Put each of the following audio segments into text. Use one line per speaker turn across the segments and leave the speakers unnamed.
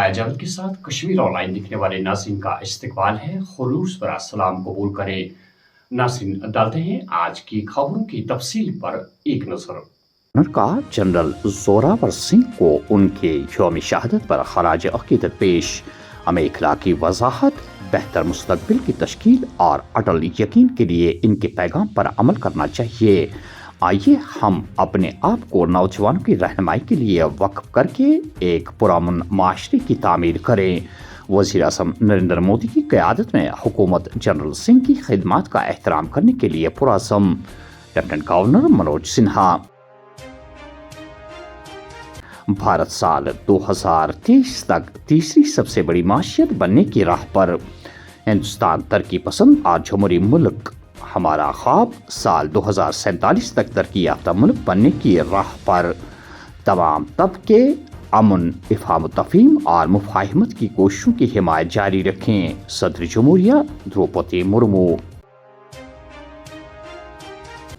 हमारा जावेद के साथ कश्मीर ऑनलाइन दिखने वाले नाज़रीन का इस्तकबाल है। खुलूस पर सलाम कबूल करें। नाज़रीन, डालते हैं आज की खबरों की तफसील पर एक नजर।
का जनरल जोरावर सिंह को उनके यौम शहादत पर खराज अकीदत पेश। हमें इखलाकी वजाहत, बेहतर मुस्तकबिल की तश्कील और अटल यकीन के लिए इनके पैगाम पर अमल करना चाहिए। आइए हम अपने आप को नौजवानों की रहनुमाई के लिए वक्फ करके एक पुरअमन माशरे की तामीर करें। वज़ीर आज़म नरेंद्र मोदी की क़यादत में हुकूमत जनरल सिंह की खिदमात का एहतराम करने के लिए पुरअज़्म। Lieutenant governor Manoj Sinha. भारत साल 2023 तक तीसरी सबसे बड़ी माशियत बनने की राह पर। हिंदुस्तान तरक्की पसंद और जमहूरी मुल्क। हमारा ख्वाब साल 2047 तक तरक्की याफ्ता मुल्क बनने की राह पर। तमाम तबके अमन, इफ़हाम तफ़हीम और मुफाहिमत की कोशिशों की हिमायत जारी रखें। सदर जमहूरिया द्रौपदी मुर्मू।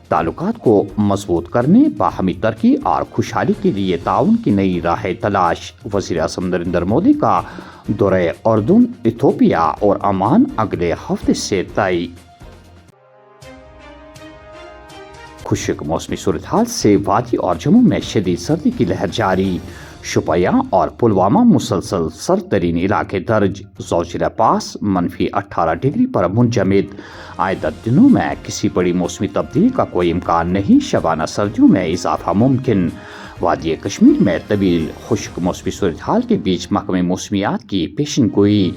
ताल्लुकात को मजबूत करने, बाहमी तरक्की और खुशहाली के लिए ताउन की नई राह तलाश। वज़ीर आज़म नरेंद्र मोदी का दौरे उर्दून, इथोपिया और ओमान अगले हफ्ते से तय। खुशक मौसमी सूरत हाल से वादी और जम्मू में शदीद सर्दी की लहर जारी। शुपिया और पुलवामा मुसलसल सरतरीन इलाके दर्ज। ज़ौजिरा पास -18 डिग्री पर मुंजमद। आइंदा दिनों में किसी बड़ी मौसमी तब्दीली का कोई इम्कान नहीं। शबाना सर्दियों में इजाफा मुमकिन। वादी कश्मीर में तवील खुश्क मौसमी सूरत हाल के बीच महकमे मौसमियात की पेशन गोई।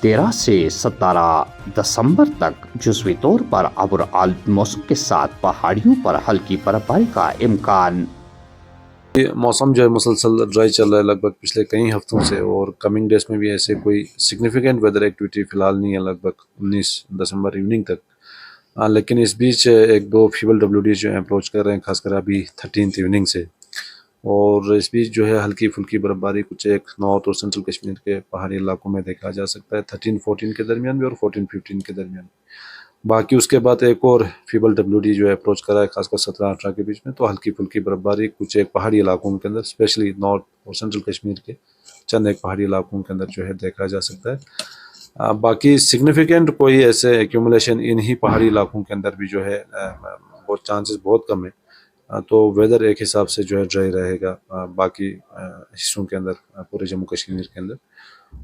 13 से 17 दिसंबर तक जुज़वी तौर पर अब्र आलूद मौसम के साथ पहाड़ियों पर हल्की बर्फबारी का इम्कान।
मौसम जो है मुसलसल ड्राई चल रहा है लगभग पिछले कई हफ्तों से, और कमिंग डेज में भी ऐसे कोई सिग्निफिकेंट वेदर एक्टिविटी फ़िलहाल नहीं है लगभग 19 दिसंबर इवनिंग तक। लेकिन इस बीच एक दो फीबल WD जो है अप्रोच कर रहे हैं, खासकर अभी 13th इवनिंग से। और इस बीच जो है हल्की फुल्की बर्फबारी कुछ एक नॉर्थ और सेंट्रल कश्मीर के पहाड़ी इलाकों में देखा जा सकता है 13-14 के दरमियान भी और 14-15 के दरमियान। बाकी उसके बाद एक और फीबल WD जो है अप्रोच करा है, खासकर 17-18 के बीच में। तो हल्की फुल्की बर्फबारी कुछ एक पहाड़ी इलाकों के अंदर, स्पेशली नॉर्थ और सेंट्रल कश्मीर के चंद एक पहाड़ी इलाकों के अंदर जो है देखा जा सकता है। बाकी सिग्निफिकेंट कोई ऐसे एक्यूमुलेशन इन ही पहाड़ी इलाकों के अंदर भी जो है बहुत चांसेस बहुत कम है। तो वेदर एक हिसाब से जो है ड्राई रहेगा बाकी हिस्सों के अंदर, पूरे जम्मू कश्मीर के अंदर।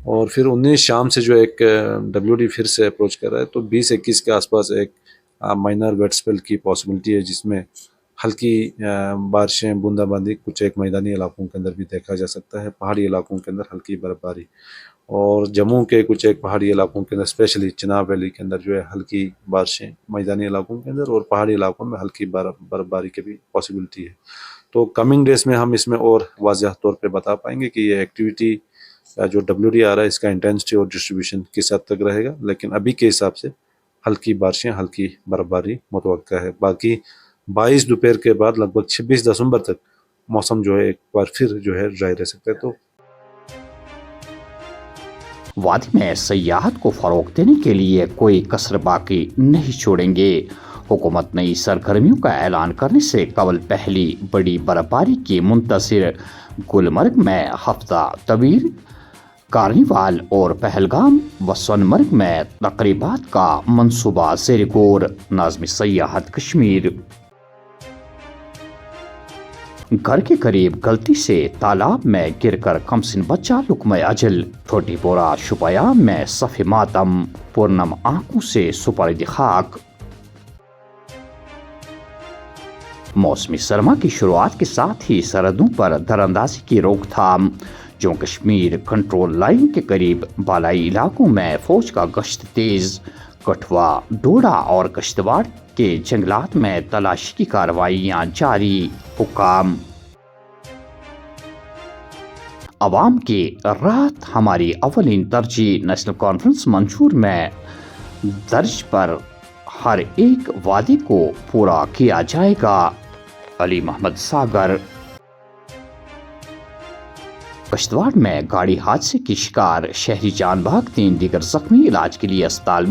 और फिर 19 शाम से जो एक WD फिर से अप्रोच कर रहा है, तो 20-21 के आसपास एक माइनर वेट स्पेल की पॉसिबिलिटी है, जिसमें हल्की बारिशें, बूंदाबांदी कुछ एक मैदानी इलाकों के अंदर भी देखा जा सकता है। पहाड़ी इलाकों के अंदर हल्की बर्फबारी, और जम्मू के कुछ एक पहाड़ी इलाकों के अंदर, स्पेशली चिनाब वैली के अंदर जो है हल्की बारिशें मैदानी इलाकों के अंदर, और पहाड़ी इलाकों में हल्की बर्फबारी की भी पॉसिबिलिटी है। तो कमिंग डेज में हम इसमें और वाज़ह तौर पे बता पाएंगे कि ये एक्टिविटी जो WD आ रहा है इसका इंटेंसिटी और डिस्ट्रीब्यूशन किस हद तक रहेगा। लेकिन अभी के हिसाब से हल्की बारिशें, हल्की बर्फबारी मुतवक्का है। बाकी 22 दोपहर के बाद लगभग 26 दिसंबर तक मौसम जो है एक बार फिर जो है ड्राई रह सकता है। तो
वादी में सयाहत को फरोग देने के लिए कोई कसर बाकी नहीं छोड़ेंगे। हुकूमत नई सरगर्मियों का ऐलान करने से कबल पहली बड़ी बर्फबारी की मुंतज़िर। गुलमर्ग में हफ्ता तवील कार्निवाल और पहलगाम व सोनमर्ग में तकरीबात का मंसूबा ज़ेर गौर। नाज़मी सयाहत कश्मीर। घर के करीब गलती से तालाब में गिरकर कमसिन बच्चा लुकमे अजल। छोटीपोरा शुपिया में सफ़े मातम, पूर्णम आंखों से सुपर्द खाक। मौसमी सरमा की शुरुआत के साथ ही सरहदों पर दरअंदाजी की रोकथाम। जम्मू कश्मीर कंट्रोल लाइन के करीब बालाई इलाकों में फौज का गश्त तेज। कठुआ, डोडा और किश्तवाड़ के जंगलात में तलाशी की कार्रवाइयां जारी। हुकाम। अवाम की राहत हमारी अवलीन तरजीह। नेशनल कॉन्फ्रेंस मंशूर में दर्ज पर हर एक वादे को पूरा किया जाएगा। अली मोहम्मद सागर। किश्तवाड़ में गाड़ी हादसे की शिकार, शहरी जान भाग, 3 दीगर जख्मी, इलाज के लिए अस्पताल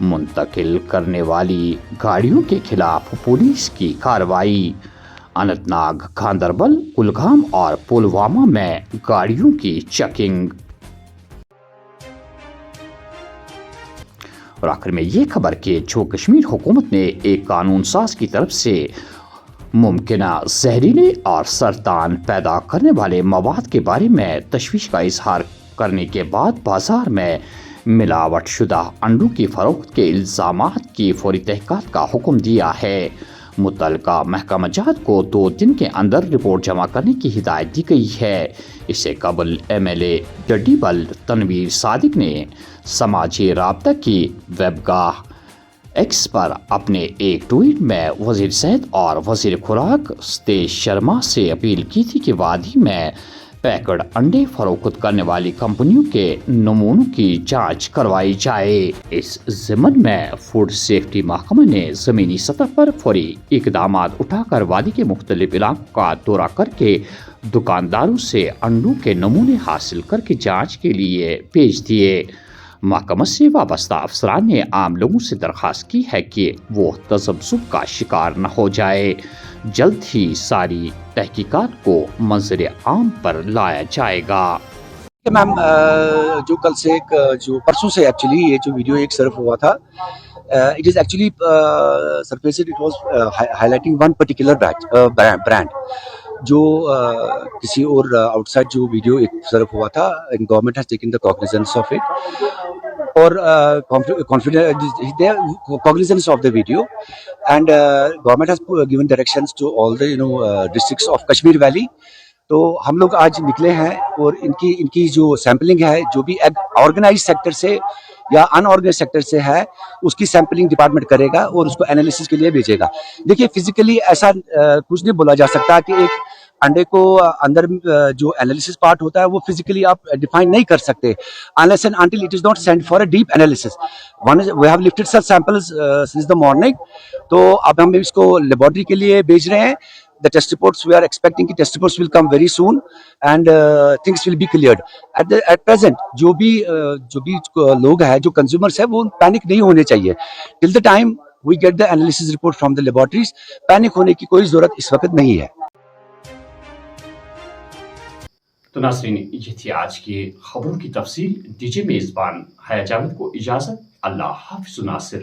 मुंतकिल करने वाली गाड़ियों के खिलाफ पुलिस की कार्रवाई। اننت ناگ، گاندربل، کلگام اور پلوامہ میں گاڑیوں کی چیکنگ۔ اور آخر میں یہ خبر کہ جو کشمیر حکومت نے ایک قانون ساز کی طرف سے ممکنہ زہریلے اور سرطان پیدا کرنے والے مواد کے بارے میں تشویش کا اظہار کرنے کے بعد بازار میں ملاوٹ شدہ انڈوں کی فروخت کے الزامات کی فوری تحقیقات کا حکم دیا ہے۔ متعلقہ محکمہ جات کو 2 دن کے اندر رپورٹ جمع کرنے کی ہدایت دی گئی ہے۔ اس سے قبل MLA ڈڈیبل تنویر صادق نے سماجی رابطہ کی ویب گاہ ایکس پر اپنے ایک ٹویٹ میں وزیر صحت اور وزیر خوراک ستیش شرما سے اپیل کی تھی کہ وادی میں پیکڈ انڈے فروخت کرنے والی کمپنیوں کے نمونوں کی جانچ کروائی جائے۔ اس ضمن میں فوڈ سیفٹی محکمہ نے زمینی سطح پر فوری اقدامات اٹھا کر وادی کے مختلف علاقوں کا دورہ کر کے دکانداروں سے انڈوں کے نمونے حاصل کر کے جانچ کے لیے بھیج دیے۔ محکمہ سے وابستہ افسران نے عام لوگوں سے درخواست کی ہے کہ وہ تذبذب کا شکار نہ ہو جائے۔ جلد ہی ساری تحقیقات کو منظر عام پر لایا جائے گا۔
میم جو کل سے جو پرسوں سے ایکچولی یہ جو ویڈیو ایک سرف ہوا تھا it is actually surfaced it was high one particular brand جو کسی اور آؤٹ سائڈ جو ویڈیو ایک سرف ہوا تھا government has taken the cognizance of it اور cognizance of the video and government has given directions to all the districts of Kashmir valley. تو ہم لوگ آج نکلے ہیں اور ان کی جو سیمپلنگ ہے جو بھی آرگنائز سیکٹر سے یا ان آرگنائز سیکٹر سے ہے اس کی سیمپلنگ ڈپارٹمنٹ کرے گا اور اس کو انالیسس کے لیے بھیجے گا۔ دیکھیے فزیکلی ایسا کچھ نہیں بولا جا سکتا کہ ایک انڈے کو اندر جو انالیسس پارٹ ہوتا ہے وہ فزیکلی آپ ڈیفائن نہیں کر سکتے unless and until it is not sent for a deep analysis. We have lifted such samples since the morning. تو اب ہم اس کو لیبورٹری کے لیے بھیج رہے ہیں۔ The test reports, we are expecting that test reports will come very soon and things will be cleared. At present, جو بھی لوگ ہیں جو consumers ہیں وہ پینک نہیں ہونے چاہیے. Till the time we get the analysis report from the laboratories, panic ہونے کی کوئی ضرورت اس وقت نہیں ہے۔
تو ناظرین یہ تھی آج کی خبروں کی تفصیل۔ دیجیے میزبان حیا جاوید کو اجازت۔ اللہ حافظ ناصر۔